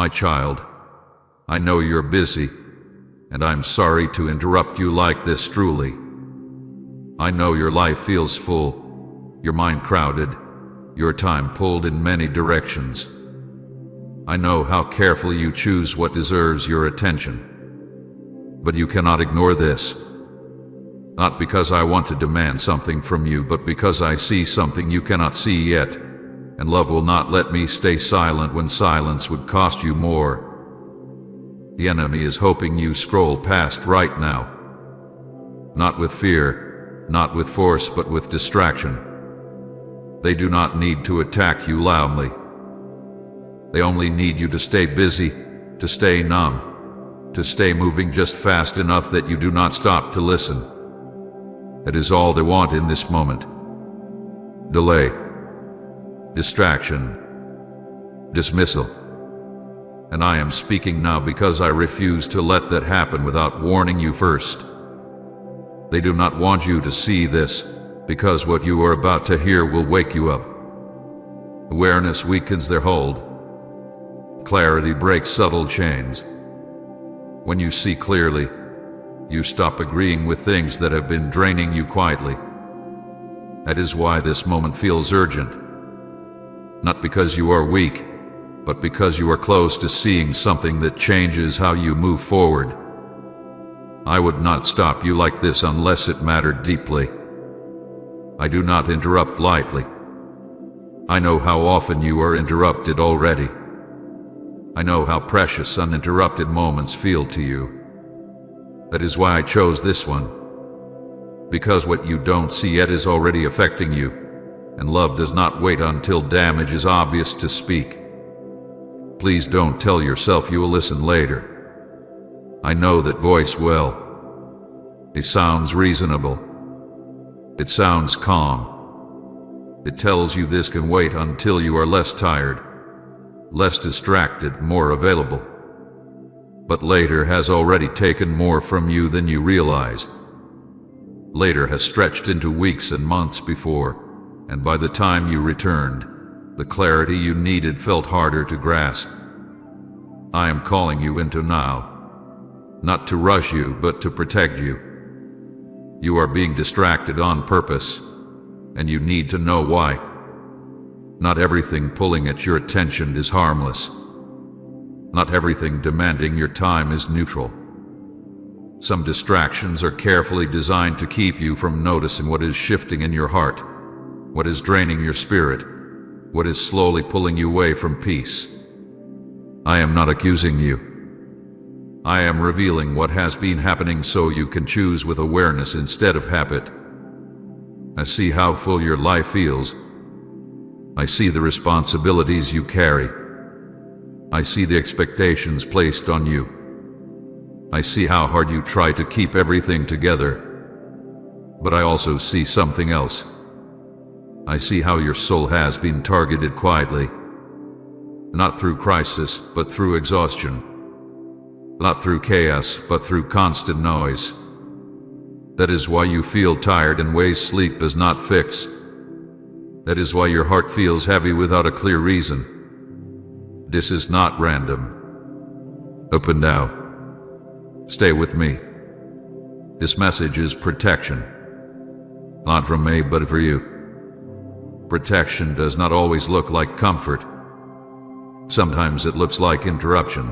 My child, I know you're busy, and I'm sorry to interrupt you like this truly. I know your life feels full, your mind crowded, your time pulled in many directions. I know how carefully you choose what deserves your attention. But you cannot ignore this. Not because I want to demand something from you, but because I see something you cannot see yet, and love will not let me stay silent when silence would cost you more. The enemy is hoping you scroll past right now. Not with fear, not with force, but with distraction. They do not need to attack you loudly. They only need you to stay busy, to stay numb, to stay moving just fast enough that you do not stop to listen. That is all they want in this moment. Delay, distraction, dismissal. And I am speaking now because I refuse to let that happen without warning you first. They do not want you to see this, because what you are about to hear will wake you up. Awareness weakens their hold. Clarity breaks subtle chains. When you see clearly, you stop agreeing with things that have been draining you quietly. That is why this moment feels urgent. Not because you are weak, but because you are close to seeing something that changes how you move forward. I would not stop you like this unless it mattered deeply. I do not interrupt lightly. I know how often you are interrupted already. I know how precious uninterrupted moments feel to you. That is why I chose this one. Because what you don't see yet is already affecting you, and love does not wait until damage is obvious to speak. Please don't tell yourself you will listen later. I know that voice well. It sounds reasonable. It sounds calm. It tells you this can wait until you are less tired, less distracted, more available. But later has already taken more from you than you realized. Later has stretched into weeks and months before, and by the time you returned, the clarity you needed felt harder to grasp. I am calling you into now, not to rush you, but to protect you. You are being distracted on purpose, and you need to know why. Not everything pulling at your attention is harmless. Not everything demanding your time is neutral. Some distractions are carefully designed to keep you from noticing what is shifting in your heart, what is draining your spirit, what is slowly pulling you away from peace. I am not accusing you. I am revealing what has been happening so you can choose with awareness instead of habit. I see how full your life feels. I see the responsibilities you carry. I see the expectations placed on you. I see how hard you try to keep everything together. But I also see something else. I see how your soul has been targeted quietly. Not through crisis, but through exhaustion. Not through chaos, but through constant noise. That is why you feel tired in ways sleep does not fix. That is why your heart feels heavy without a clear reason. This is not random. Open now. Stay with me. This message is protection. Not from me, but for you. Protection does not always look like comfort. Sometimes it looks like interruption.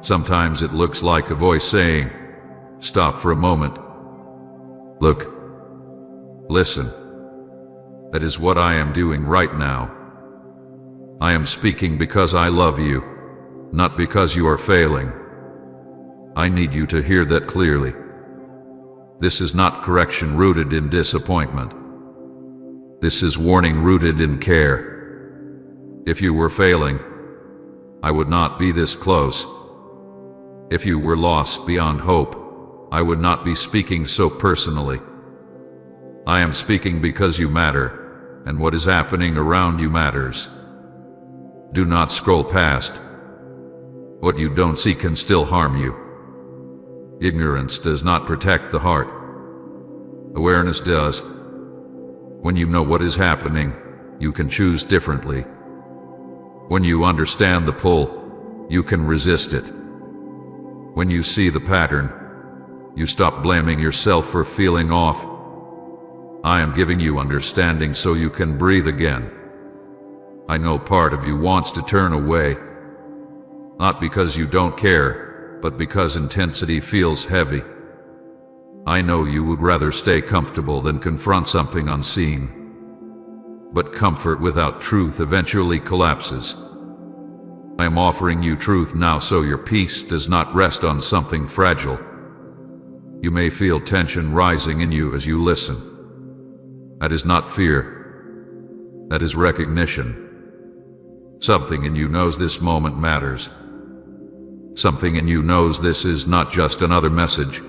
Sometimes it looks like a voice saying, "Stop for a moment. Look. Listen." That is what I am doing right now. I am speaking because I love you, not because you are failing. I need you to hear that clearly. This is not correction rooted in disappointment. This is warning rooted in care. If you were failing, I would not be this close. If you were lost beyond hope, I would not be speaking so personally. I am speaking because you matter, and what is happening around you matters. Do not scroll past. What you don't see can still harm you. Ignorance does not protect the heart. Awareness does. When you know what is happening, you can choose differently. When you understand the pull, you can resist it. When you see the pattern, you stop blaming yourself for feeling off. I am giving you understanding so you can breathe again. I know part of you wants to turn away, not because you don't care, but because intensity feels heavy. I know you would rather stay comfortable than confront something unseen. But comfort without truth eventually collapses. I am offering you truth now so your peace does not rest on something fragile. You may feel tension rising in you as you listen. That is not fear. That is recognition. Something in you knows this moment matters. Something in you knows this is not just another message.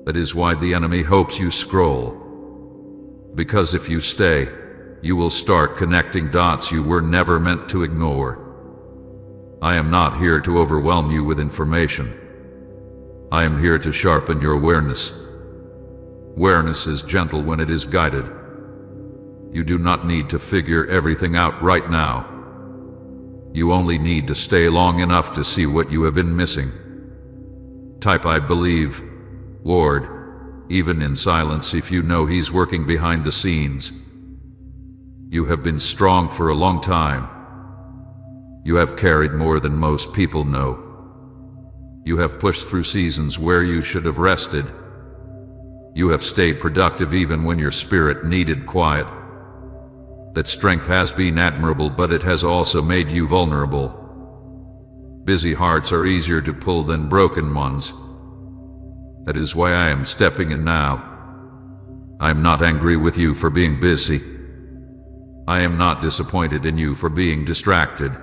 That is why the enemy hopes you scroll. Because if you stay, you will start connecting dots you were never meant to ignore. I am not here to overwhelm you with information. I am here to sharpen your awareness. Awareness is gentle when it is guided. You do not need to figure everything out right now. You only need to stay long enough to see what you have been missing. Type I believe, Lord, even in silence if you know He's working behind the scenes. You have been strong for a long time. You have carried more than most people know. You have pushed through seasons where you should have rested. You have stayed productive even when your spirit needed quiet. That strength has been admirable, but it has also made you vulnerable. Busy hearts are easier to pull than broken ones. That is why I am stepping in now. I am not angry with you for being busy. I am not disappointed in you for being distracted.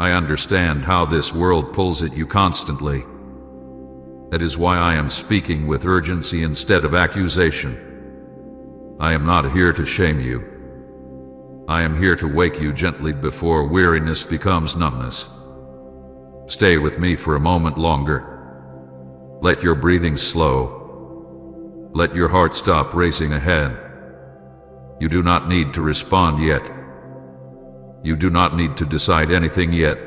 I understand how this world pulls at you constantly. That is why I am speaking with urgency instead of accusation. I am not here to shame you. I am here to wake you gently before weariness becomes numbness. Stay with me for a moment longer. Let your breathing slow. Let your heart stop racing ahead. You do not need to respond yet. You do not need to decide anything yet.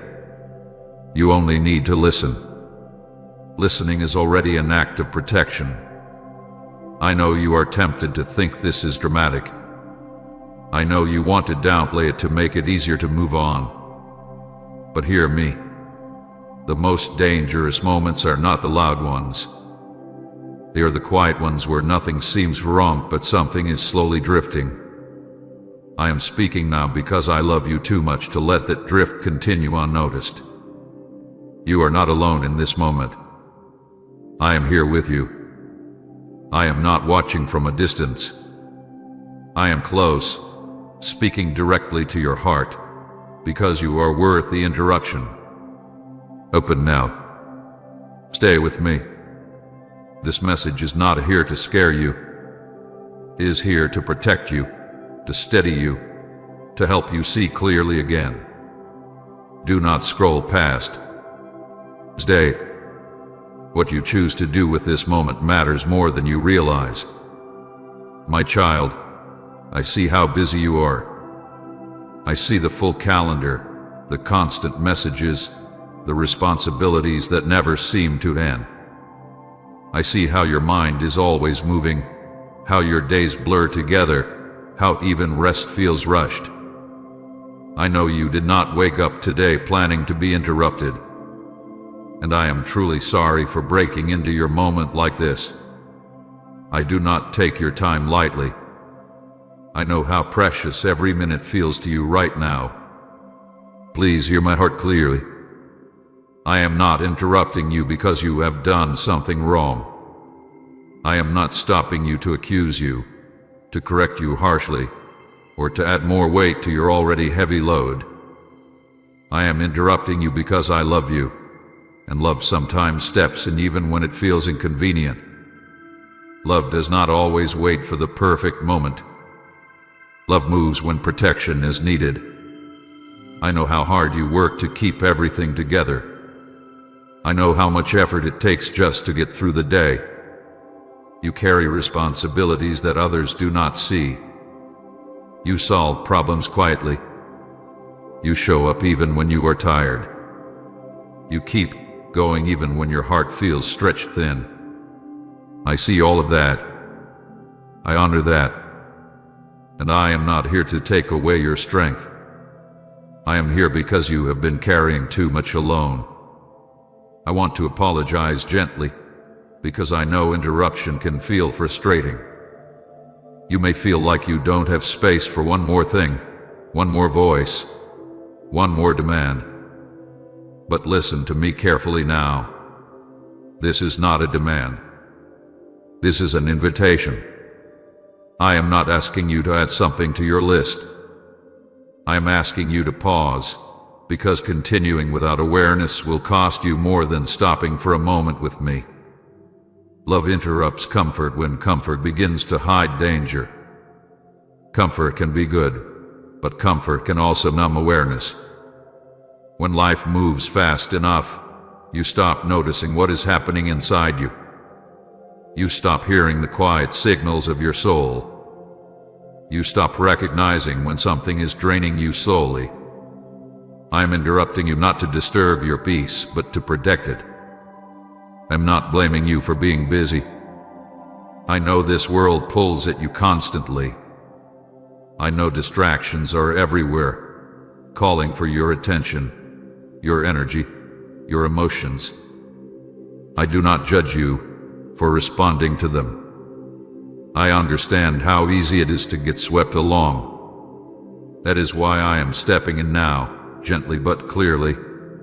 You only need to listen. Listening is already an act of protection. I know you are tempted to think this is dramatic. I know you want to downplay it to make it easier to move on. But hear me. The most dangerous moments are not the loud ones. They are the quiet ones where nothing seems wrong but something is slowly drifting. I am speaking now because I love you too much to let that drift continue unnoticed. You are not alone in this moment. I am here with you. I am not watching from a distance. I am close, speaking directly to your heart, because you are worth the interruption. Open now. Stay with me. This message is not here to scare you. It is here to protect you, to steady you, to help you see clearly again. Do not scroll past. Stay. What you choose to do with this moment matters more than you realize. My child, I see how busy you are. I see the full calendar, the constant messages, the responsibilities that never seem to end. I see how your mind is always moving, how your days blur together, how even rest feels rushed. I know you did not wake up today planning to be interrupted, and I am truly sorry for breaking into your moment like this. I do not take your time lightly. I know how precious every minute feels to you right now. Please hear my heart clearly. I am not interrupting you because you have done something wrong. I am not stopping you to accuse you, to correct you harshly, or to add more weight to your already heavy load. I am interrupting you because I love you, and love sometimes steps in even when it feels inconvenient. Love does not always wait for the perfect moment. Love moves when protection is needed. I know how hard you work to keep everything together. I know how much effort it takes just to get through the day. You carry responsibilities that others do not see. You solve problems quietly. You show up even when you are tired. You keep going even when your heart feels stretched thin. I see all of that. I honor that. And I am not here to take away your strength. I am here because you have been carrying too much alone. I want to apologize gently, because I know interruption can feel frustrating. You may feel like you don't have space for one more thing, one more voice, one more demand. But listen to me carefully now. This is not a demand. This is an invitation. I am not asking you to add something to your list. I am asking you to pause, because continuing without awareness will cost you more than stopping for a moment with me. Love interrupts comfort when comfort begins to hide danger. Comfort can be good, but comfort can also numb awareness. When life moves fast enough, you stop noticing what is happening inside you. You stop hearing the quiet signals of your soul. You stop recognizing when something is draining you slowly. I am interrupting you not to disturb your peace, but to protect it. I'm not blaming you for being busy. I know this world pulls at you constantly. I know distractions are everywhere, calling for your attention, your energy, your emotions. I do not judge you for responding to them. I understand how easy it is to get swept along. That is why I am stepping in now, gently but clearly,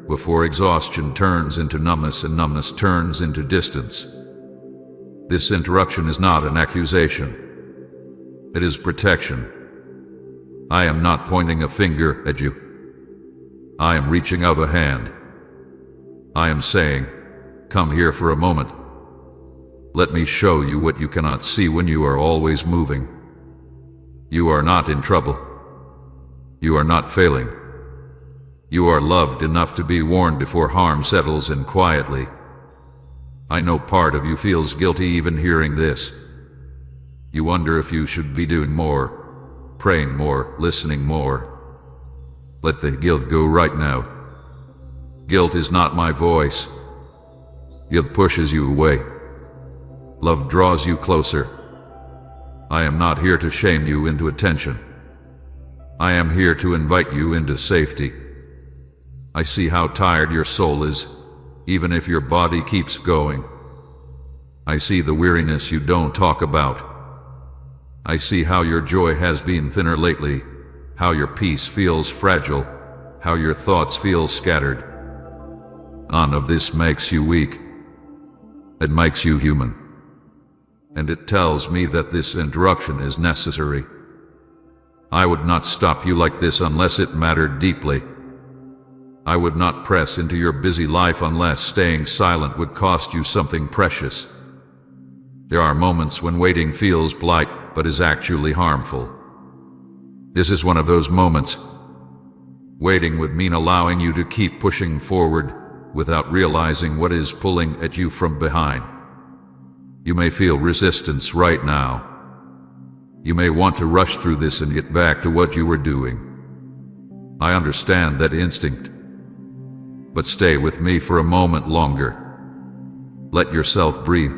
before exhaustion turns into numbness and numbness turns into distance. This interruption is not an accusation. It is protection. I am not pointing a finger at you. I am reaching out a hand. I am saying, come here for a moment. Let me show you what you cannot see when you are always moving. You are not in trouble. You are not failing. You are loved enough to be warned before harm settles in quietly. I know part of you feels guilty even hearing this. You wonder if you should be doing more, praying more, listening more. Let the guilt go right now. Guilt is not my voice. Guilt pushes you away. Love draws you closer. I am not here to shame you into attention. I am here to invite you into safety. I see how tired your soul is, even if your body keeps going. I see the weariness you don't talk about. I see how your joy has been thinner lately, how your peace feels fragile, how your thoughts feel scattered. None of this makes you weak. It makes you human. And it tells me that this interruption is necessary. I would not stop you like this unless it mattered deeply. I would not press into your busy life unless staying silent would cost you something precious. There are moments when waiting feels polite but is actually harmful. This is one of those moments. Waiting would mean allowing you to keep pushing forward without realizing what is pulling at you from behind. You may feel resistance right now. You may want to rush through this and get back to what you were doing. I understand that instinct. But stay with me for a moment longer. Let yourself breathe.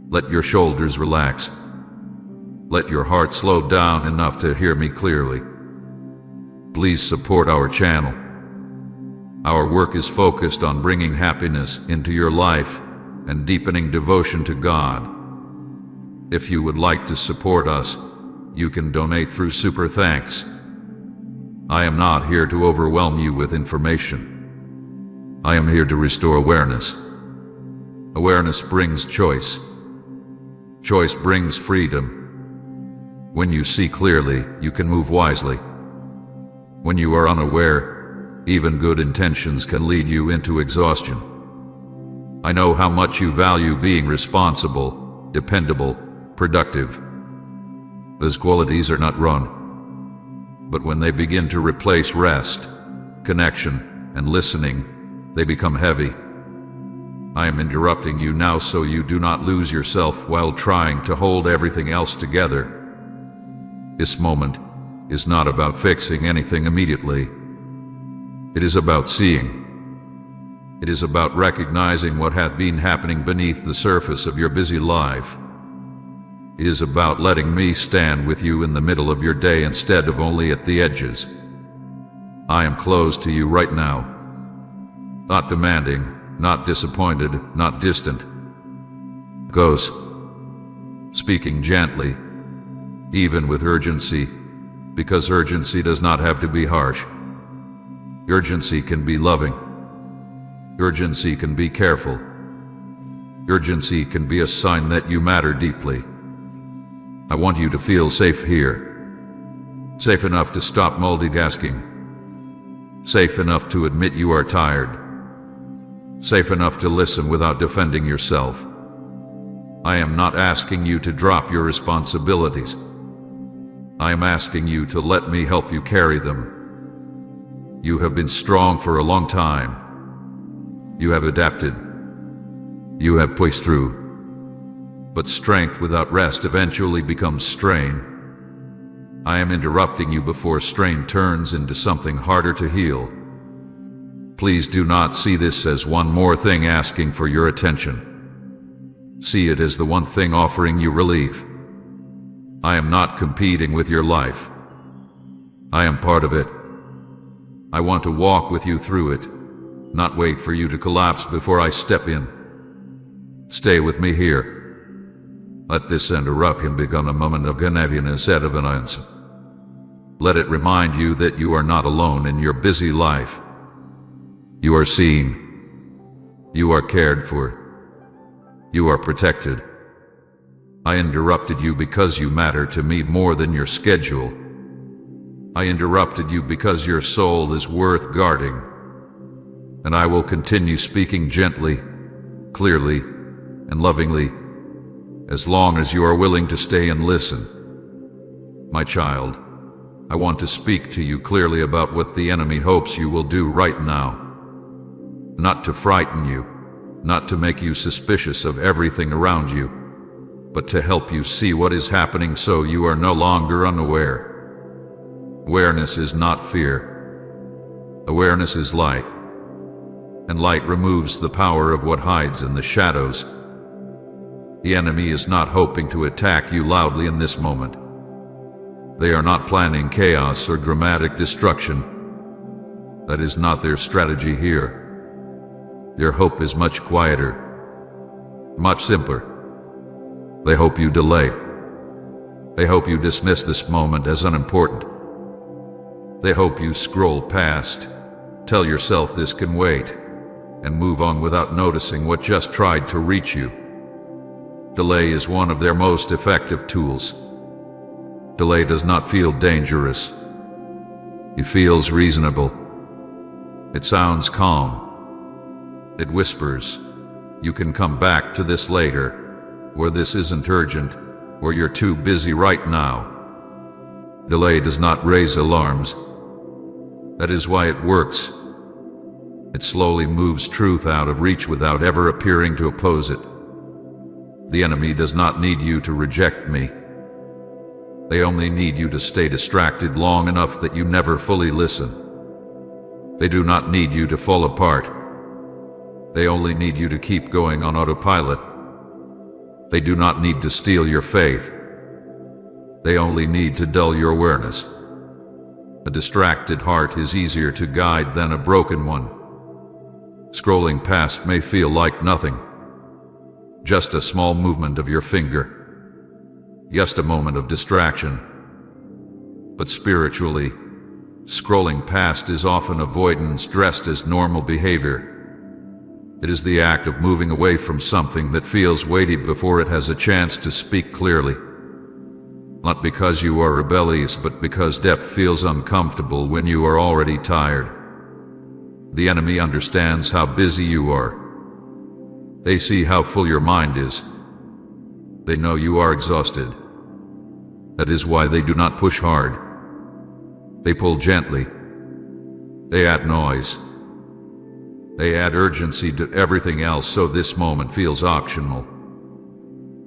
Let your shoulders relax. Let your heart slow down enough to hear me clearly. Please support our channel. Our work is focused on bringing happiness into your life and deepening devotion to God. If you would like to support us, you can donate through Super Thanks. I am not here to overwhelm you with information. I am here to restore awareness. Awareness brings choice. Choice brings freedom. When you see clearly, you can move wisely. When you are unaware, even good intentions can lead you into exhaustion. I know how much you value being responsible, dependable, productive. Those qualities are not wrong. But when they begin to replace rest, connection, and listening, they become heavy. I am interrupting you now so you do not lose yourself while trying to hold everything else together. This moment is not about fixing anything immediately. It is about seeing. It is about recognizing what hath been happening beneath the surface of your busy life. It is about letting me stand with you in the middle of your day instead of only at the edges. I am close to you right now. Not demanding, not disappointed, not distant. Close. Speaking gently, even with urgency, because urgency does not have to be harsh. Urgency can be loving. Urgency can be careful. Urgency can be a sign that you matter deeply. I want you to feel safe here. Safe enough to stop multitasking. Safe enough to admit you are tired. Safe enough to listen without defending yourself. I am not asking you to drop your responsibilities. I am asking you to let me help you carry them. You have been strong for a long time. You have adapted. You have pushed through. But strength without rest eventually becomes strain. I am interrupting you before strain turns into something harder to heal. Please do not see this as one more thing asking for your attention. See it as the one thing offering you relief. I am not competing with your life. I am part of it. I want to walk with you through it, not wait for you to collapse before I step in. Stay with me here. Let this interruption become a moment of heaviness out of an answer. Let it remind you that you are not alone in your busy life. You are seen. You are cared for. You are protected. I interrupted you because you matter to me more than your schedule. I interrupted you because your soul is worth guarding. And I will continue speaking gently, clearly, and lovingly, as long as you are willing to stay and listen. My child, I want to speak to you clearly about what the enemy hopes you will do right now. Not to frighten you, not to make you suspicious of everything around you, but to help you see what is happening so you are no longer unaware. Awareness is not fear. Awareness is light. And light removes the power of what hides in the shadows. The enemy is not hoping to attack you loudly in this moment. They are not planning chaos or dramatic destruction. That is not their strategy here. Their hope is much quieter, much simpler. They hope you delay. They hope you dismiss this moment as unimportant. They hope you scroll past, tell yourself this can wait, and move on without noticing what just tried to reach you. Delay is one of their most effective tools. Delay does not feel dangerous. It feels reasonable. It sounds calm. It whispers, you can come back to this later, or this isn't urgent, or you're too busy right now. Delay does not raise alarms. That is why it works. It slowly moves truth out of reach without ever appearing to oppose it. The enemy does not need you to reject me. They only need you to stay distracted long enough that you never fully listen. They do not need you to fall apart. They only need you to keep going on autopilot. They do not need to steal your faith. They only need to dull your awareness. A distracted heart is easier to guide than a broken one. Scrolling past may feel like nothing. Just a small movement of your finger. Just a moment of distraction. But spiritually, scrolling past is often avoidance dressed as normal behavior. It is the act of moving away from something that feels weighty before it has a chance to speak clearly. Not because you are rebellious, but because depth feels uncomfortable when you are already tired. The enemy understands how busy you are. They see how full your mind is. They know you are exhausted. That is why they do not push hard. They pull gently. They add noise. They add urgency to everything else so this moment feels optional.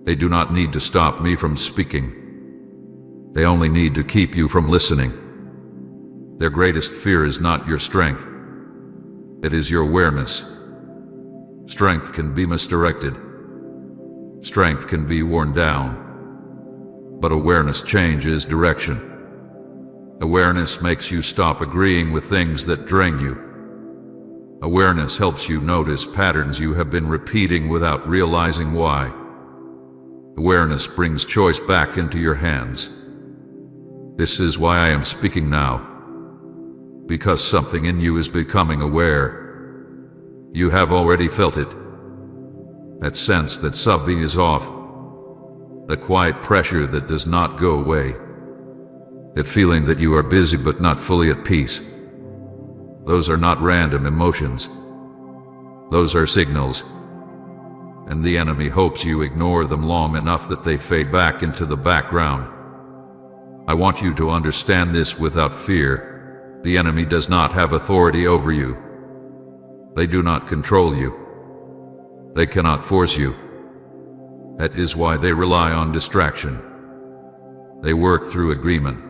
They do not need to stop me from speaking. They only need to keep you from listening. Their greatest fear is not your strength. It is your awareness. Strength can be misdirected. Strength can be worn down. But awareness changes direction. Awareness makes you stop agreeing with things that drain you. Awareness helps you notice patterns you have been repeating without realizing why. Awareness brings choice back into your hands. This is why I am speaking now. Because something in you is becoming aware. You have already felt it. That sense that something is off. That quiet pressure that does not go away. That feeling that you are busy but not fully at peace. Those are not random emotions. Those are signals. And the enemy hopes you ignore them long enough that they fade back into the background. I want you to understand this without fear. The enemy does not have authority over you. They do not control you. They cannot force you. That is why they rely on distraction. They work through agreement.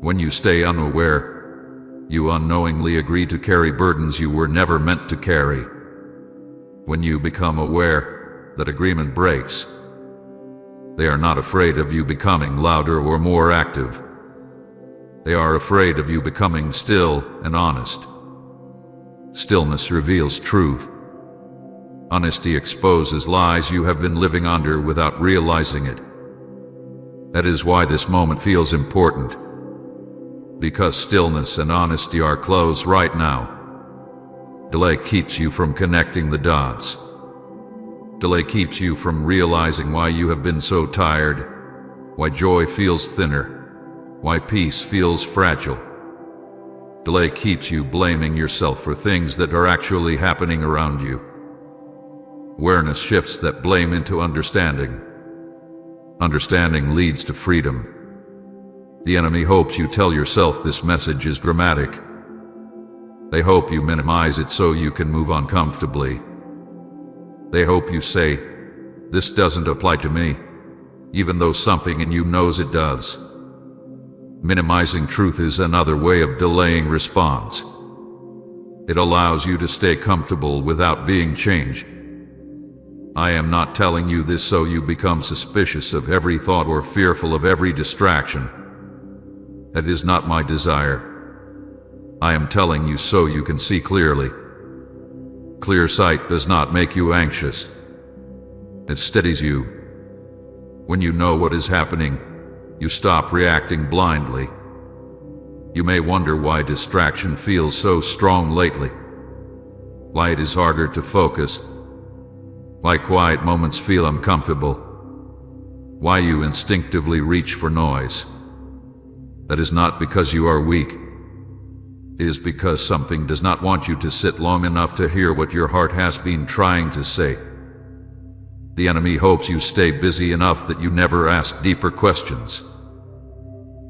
When you stay unaware, you unknowingly agree to carry burdens you were never meant to carry. When you become aware, that agreement breaks. They are not afraid of you becoming louder or more active. They are afraid of you becoming still and honest. Stillness reveals truth. Honesty exposes lies you have been living under without realizing it. That is why this moment feels important. Because stillness and honesty are close right now. Delay keeps you from connecting the dots. Delay keeps you from realizing why you have been so tired, why joy feels thinner, why peace feels fragile. Delay keeps you blaming yourself for things that are actually happening around you. Awareness shifts that blame into understanding. Understanding leads to freedom. The enemy hopes you tell yourself this message is dramatic. They hope you minimize it so you can move on comfortably. They hope you say, "This doesn't apply to me," even though something in you knows it does. Minimizing truth is another way of delaying response. It allows you to stay comfortable without being changed. I am not telling you this so you become suspicious of every thought or fearful of every distraction. That is not my desire. I am telling you so you can see clearly. Clear sight does not make you anxious. It steadies you. When you know what is happening, you stop reacting blindly. You may wonder why distraction feels so strong lately. Why it is harder to focus. Why quiet moments feel uncomfortable. Why you instinctively reach for noise. That is not because you are weak. It is because something does not want you to sit long enough to hear what your heart has been trying to say. The enemy hopes you stay busy enough that you never ask deeper questions.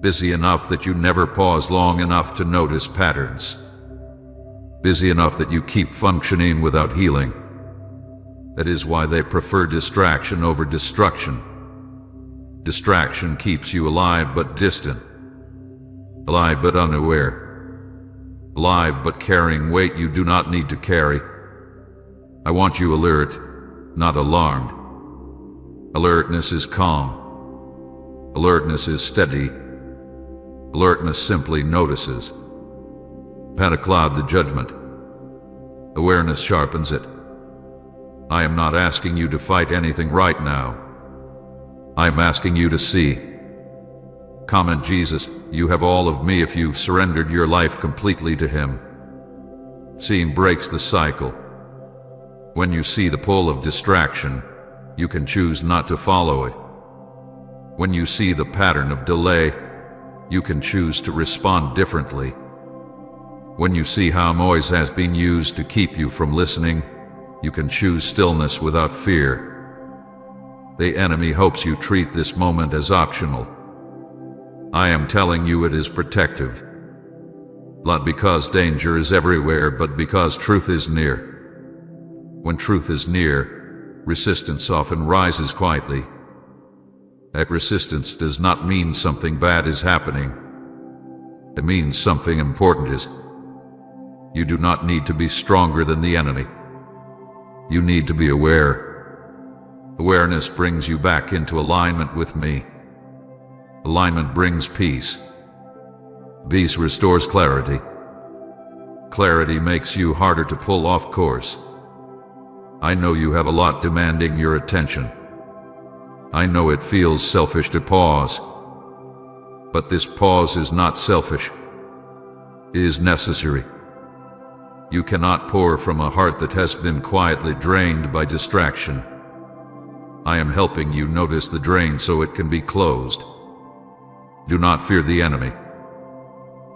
Busy enough that you never pause long enough to notice patterns. Busy enough that you keep functioning without healing. That is why they prefer distraction over destruction. Distraction keeps you alive but distant. Alive but unaware. Alive but carrying weight you do not need to carry. I want you alert, not alarmed. Alertness is calm. Alertness is steady. Alertness simply notices. Panic cloud the judgment. Awareness sharpens it. I am not asking you to fight anything right now. I am asking you to see. Comment Jesus, you have all of me if you've surrendered your life completely to Him. Seeing breaks the cycle. When you see the pull of distraction, you can choose not to follow it. When you see the pattern of delay, you can choose to respond differently. When you see how noise has been used to keep you from listening, you can choose stillness without fear. The enemy hopes you treat this moment as optional. I am telling you it is protective. Not because danger is everywhere, but because truth is near. When truth is near, resistance often rises quietly. That resistance does not mean something bad is happening. It means something important is. You do not need to be stronger than the enemy. You need to be aware. Awareness brings you back into alignment with me. Alignment brings peace. Peace restores clarity. Clarity makes you harder to pull off course. I know you have a lot demanding your attention. I know it feels selfish to pause. But this pause is not selfish. It is necessary. You cannot pour from a heart that has been quietly drained by distraction. I am helping you notice the drain so it can be closed. Do not fear the enemy.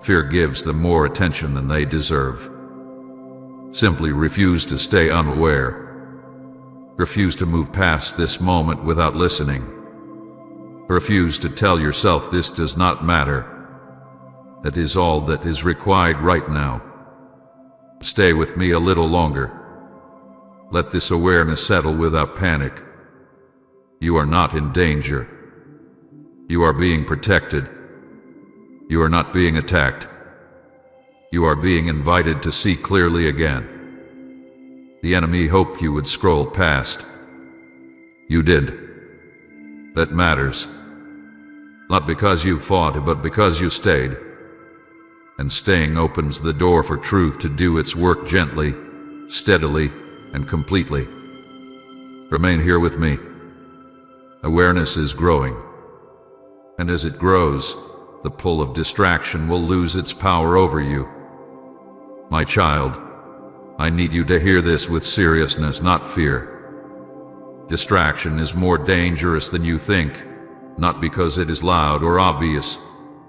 Fear gives them more attention than they deserve. Simply refuse to stay unaware. Refuse to move past this moment without listening. Refuse to tell yourself this does not matter. That is all that is required right now. Stay with me a little longer. Let this awareness settle without panic. You are not in danger. You are being protected. You are not being attacked. You are being invited to see clearly again. The enemy hoped you would scroll past. You did. That matters. Not because you fought, but because you stayed. And staying opens the door for truth to do its work gently, steadily, and completely. Remain here with me. Awareness is growing. And as it grows, the pull of distraction will lose its power over you. My child, I need you to hear this with seriousness, not fear. Distraction is more dangerous than you think, not because it is loud or obvious,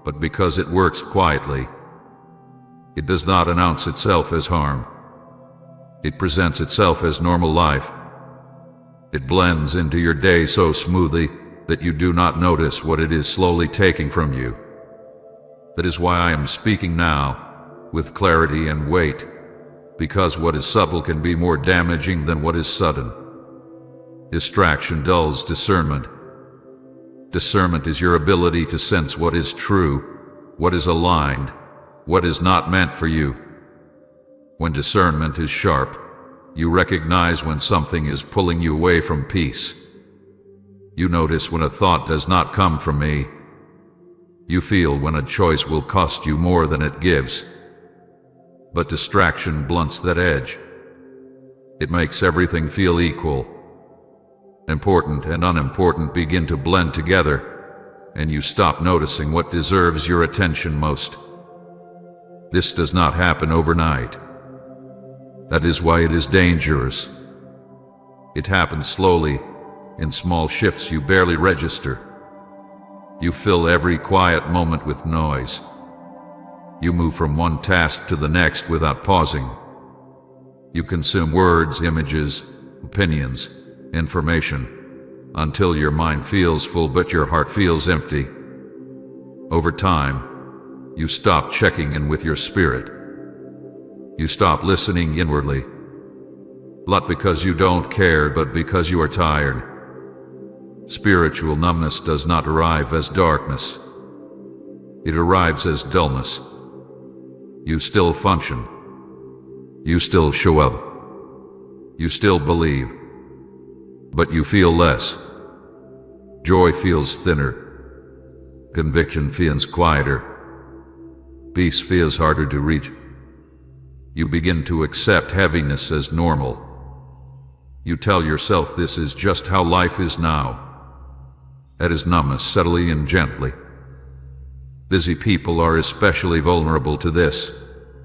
but because it works quietly. It does not announce itself as harm. It presents itself as normal life. It blends into your day so smoothly that you do not notice what it is slowly taking from you. That is why I am speaking now, with clarity and weight, because what is subtle can be more damaging than what is sudden. Distraction dulls discernment. Discernment is your ability to sense what is true, what is aligned, what is not meant for you. When discernment is sharp, you recognize when something is pulling you away from peace. You notice when a thought does not come from me. You feel when a choice will cost you more than it gives. But distraction blunts that edge. It makes everything feel equal. Important and unimportant begin to blend together, and you stop noticing what deserves your attention most. This does not happen overnight. That is why it is dangerous. It happens slowly, in small shifts you barely register. You fill every quiet moment with noise. You move from one task to the next without pausing. You consume words, images, opinions, information, until your mind feels full but your heart feels empty. Over time, you stop checking in with your spirit. You stop listening inwardly. Not because you don't care, but because you are tired. Spiritual numbness does not arrive as darkness. It arrives as dullness. You still function. You still show up. You still believe. But you feel less. Joy feels thinner. Conviction feels quieter. Peace feels harder to reach. You begin to accept heaviness as normal. You tell yourself this is just how life is now. That is numbness, subtly and gently. Busy people are especially vulnerable to this,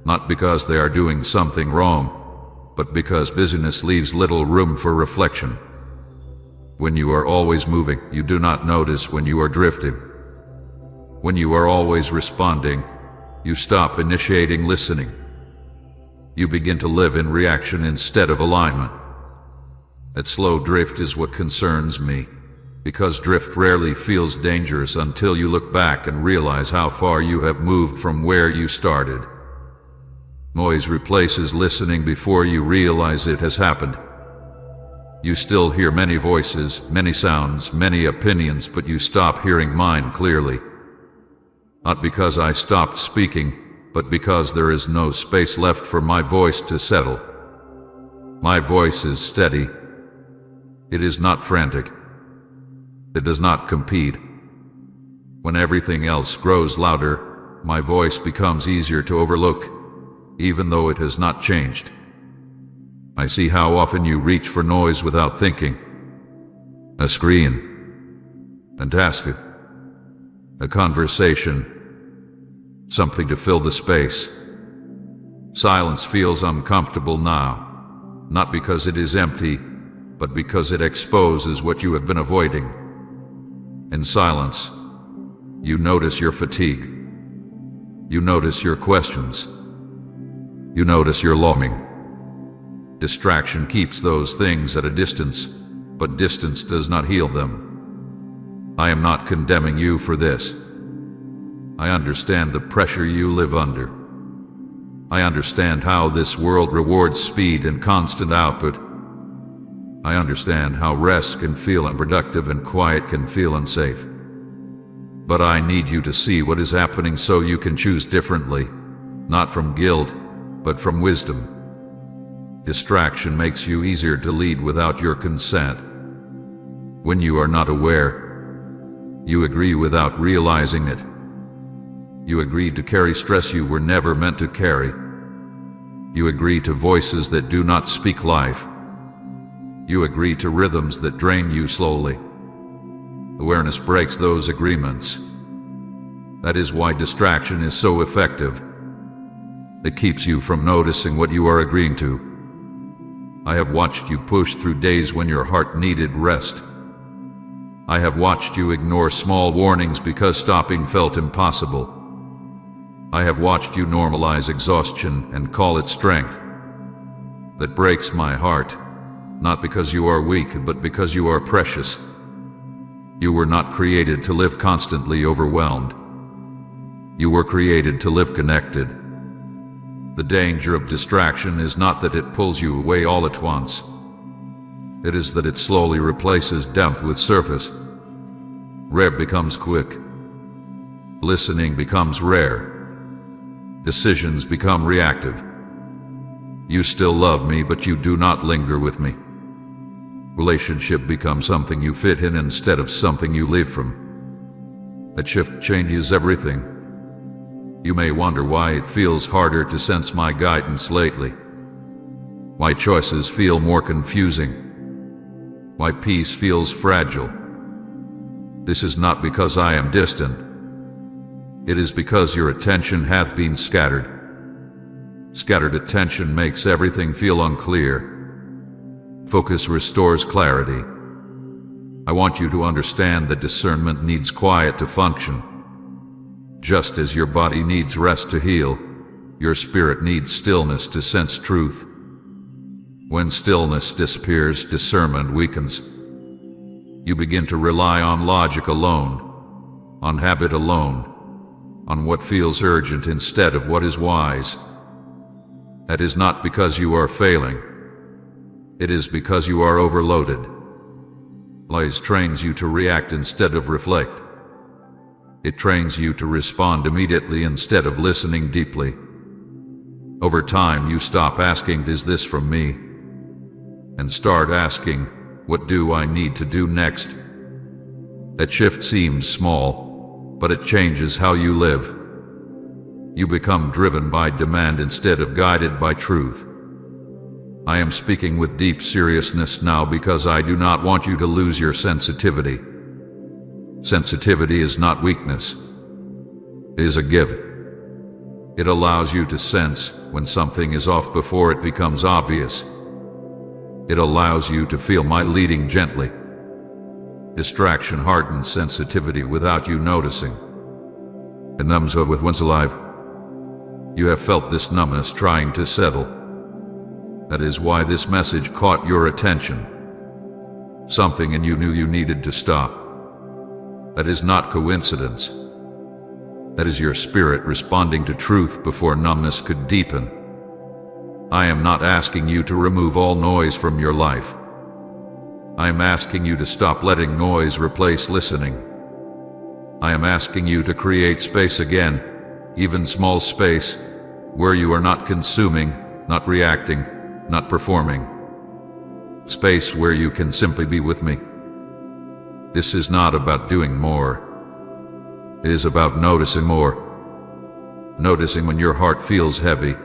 not because they are doing something wrong, but because busyness leaves little room for reflection. When you are always moving, you do not notice when you are drifting. When you are always responding, you stop initiating listening. You begin to live in reaction instead of alignment. That slow drift is what concerns me, because drift rarely feels dangerous until you look back and realize how far you have moved from where you started. Noise replaces listening before you realize it has happened. You still hear many voices, many sounds, many opinions, but you stop hearing mine clearly. Not because I stopped speaking, but because there is no space left for my voice to settle. My voice is steady. It is not frantic. It does not compete. When everything else grows louder, my voice becomes easier to overlook, even though it has not changed. I see how often you reach for noise without thinking. A screen, a task, a conversation, something to fill the space. Silence feels uncomfortable now, not because it is empty, but because it exposes what you have been avoiding. In silence, you notice your fatigue. You notice your questions. You notice your longing. Distraction keeps those things at a distance, but distance does not heal them. I am not condemning you for this. I understand the pressure you live under. I understand how this world rewards speed and constant output. I understand how rest can feel unproductive and quiet can feel unsafe. But I need you to see what is happening so you can choose differently, not from guilt, but from wisdom. Distraction makes you easier to lead without your consent. When you are not aware, you agree without realizing it. You agree to carry stress you were never meant to carry. You agree to voices that do not speak life. You agree to rhythms that drain you slowly. Awareness breaks those agreements. That is why distraction is so effective. It keeps you from noticing what you are agreeing to. I have watched you push through days when your heart needed rest. I have watched you ignore small warnings because stopping felt impossible. I have watched you normalize exhaustion and call it strength. That breaks my heart, not because you are weak, but because you are precious. You were not created to live constantly overwhelmed. You were created to live connected. The danger of distraction is not that it pulls you away all at once. It is that it slowly replaces depth with surface. Rare becomes quick. Listening becomes rare. Decisions become reactive. You still love me, but you do not linger with me. Relationship becomes something you fit in instead of something you live from. That shift changes everything. You may wonder why it feels harder to sense my guidance lately. Why choices feel more confusing. Why peace feels fragile. This is not because I am distant. It is because your attention hath been scattered. Scattered attention makes everything feel unclear. Focus restores clarity. I want you to understand that discernment needs quiet to function. Just as your body needs rest to heal, your spirit needs stillness to sense truth. When stillness disappears, discernment weakens. You begin to rely on logic alone, on habit alone, on what feels urgent instead of what is wise. That is not because you are failing. It is because you are overloaded. Lies trains you to react instead of reflect. It trains you to respond immediately instead of listening deeply. Over time, you stop asking, "Is this from me?" and start asking, "What do I need to do next?" That shift seems small, but it changes how you live. You become driven by demand instead of guided by truth. I am speaking with deep seriousness now because I do not want you to lose your sensitivity. Sensitivity is not weakness. It is a gift. It allows you to sense when something is off before it becomes obvious. It allows you to feel my leading gently. Distraction hardens sensitivity without you noticing. It numbs her with once alive. You have felt this numbness trying to settle. That is why this message caught your attention. Something in you knew you needed to stop. That is not coincidence. That is your spirit responding to truth before numbness could deepen. I am not asking you to remove all noise from your life. I am asking you to stop letting noise replace listening. I am asking you to create space again, even small space, where you are not consuming, not reacting, not performing, space where you can simply be with me. This is not about doing more. It is about noticing more. Noticing when your heart feels heavy.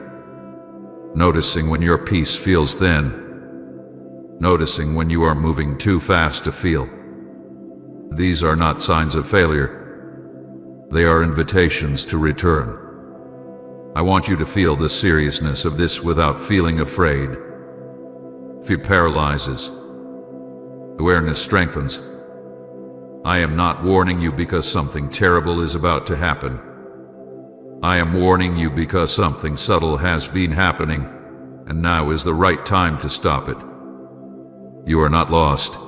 Noticing when your peace feels thin. Noticing when you are moving too fast to feel. These are not signs of failure. They are invitations to return. I want you to feel the seriousness of this without feeling afraid. Fear paralyzes. Awareness strengthens. I am not warning you because something terrible is about to happen. I am warning you because something subtle has been happening, and now is the right time to stop it. You are not lost.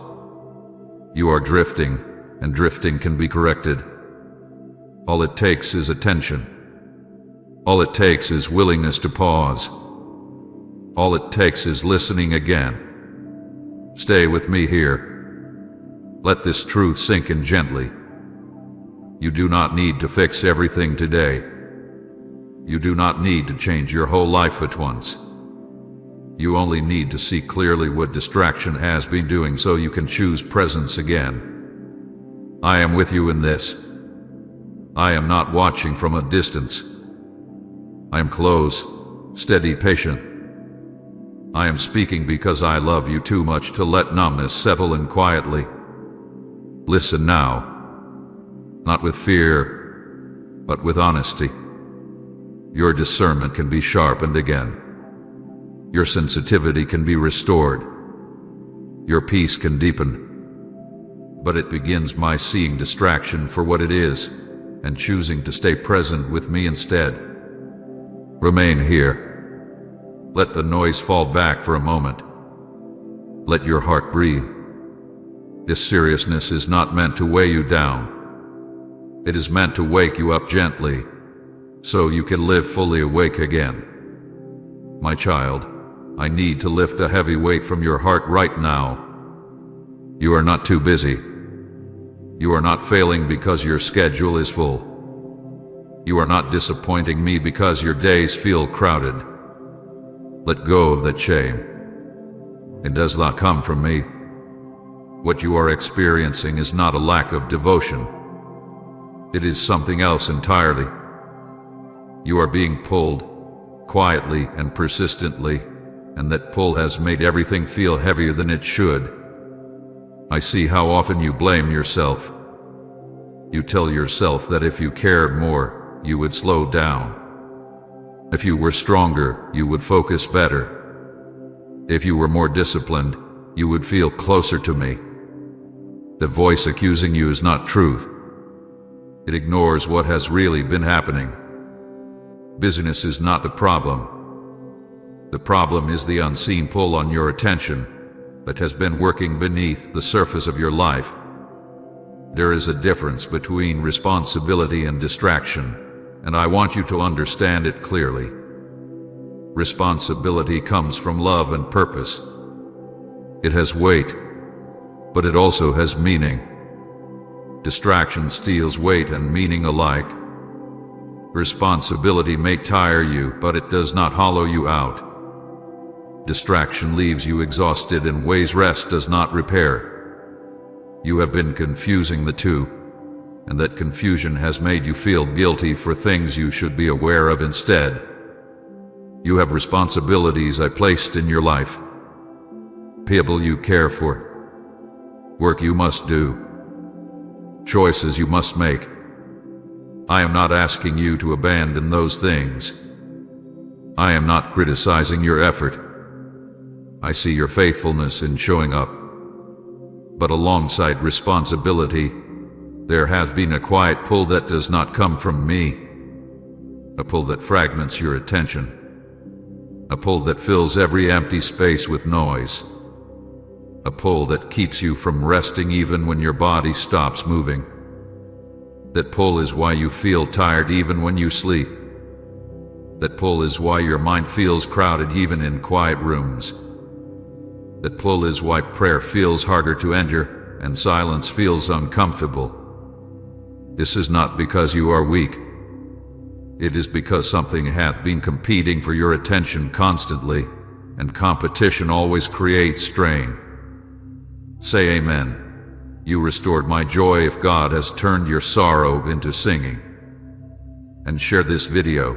You are drifting, and drifting can be corrected. All it takes is attention. All it takes is willingness to pause. All it takes is listening again. Stay with me here. Let this truth sink in gently. You do not need to fix everything today. You do not need to change your whole life at once. You only need to see clearly what distraction has been doing so you can choose presence again. I am with you in this. I am not watching from a distance. I am close, steady, patient. I am speaking because I love you too much to let numbness settle in quietly. Listen now, not with fear, but with honesty. Your discernment can be sharpened again. Your sensitivity can be restored. Your peace can deepen. But it begins by seeing distraction for what it is and choosing to stay present with me instead. Remain here. Let the noise fall back for a moment. Let your heart breathe. This seriousness is not meant to weigh you down. It is meant to wake you up gently, so you can live fully awake again. My child, I need to lift a heavy weight from your heart right now. You are not too busy. You are not failing because your schedule is full. You are not disappointing me because your days feel crowded. Let go of that shame. It does not come from me. What you are experiencing is not a lack of devotion. It is something else entirely. You are being pulled, quietly and persistently, and that pull has made everything feel heavier than it should. I see how often you blame yourself. You tell yourself that if you cared more, you would slow down. If you were stronger, you would focus better. If you were more disciplined, you would feel closer to me. The voice accusing you is not truth. It ignores what has really been happening. Busyness is not the problem. The problem is the unseen pull on your attention that has been working beneath the surface of your life. There is a difference between responsibility and distraction, and I want you to understand it clearly. Responsibility comes from love and purpose. It has weight, but it also has meaning. Distraction steals weight and meaning alike. Responsibility may tire you, but it does not hollow you out. Distraction leaves you exhausted in ways rest does not repair. You have been confusing the two, and that confusion has made you feel guilty for things you should be aware of instead. You have responsibilities I placed in your life. People you care for. Work you must do. Choices you must make. I am not asking you to abandon those things. I am not criticizing your effort. I see your faithfulness in showing up. But alongside responsibility, there has been a quiet pull that does not come from me. A pull that fragments your attention. A pull that fills every empty space with noise. A pull that keeps you from resting even when your body stops moving. That pull is why you feel tired even when you sleep. That pull is why your mind feels crowded even in quiet rooms. That pull is why prayer feels harder to enter and silence feels uncomfortable. This is not because you are weak. It is because something hath been competing for your attention constantly, and competition always creates strain. Say amen. You restored my joy if God has turned your sorrow into singing. And share this video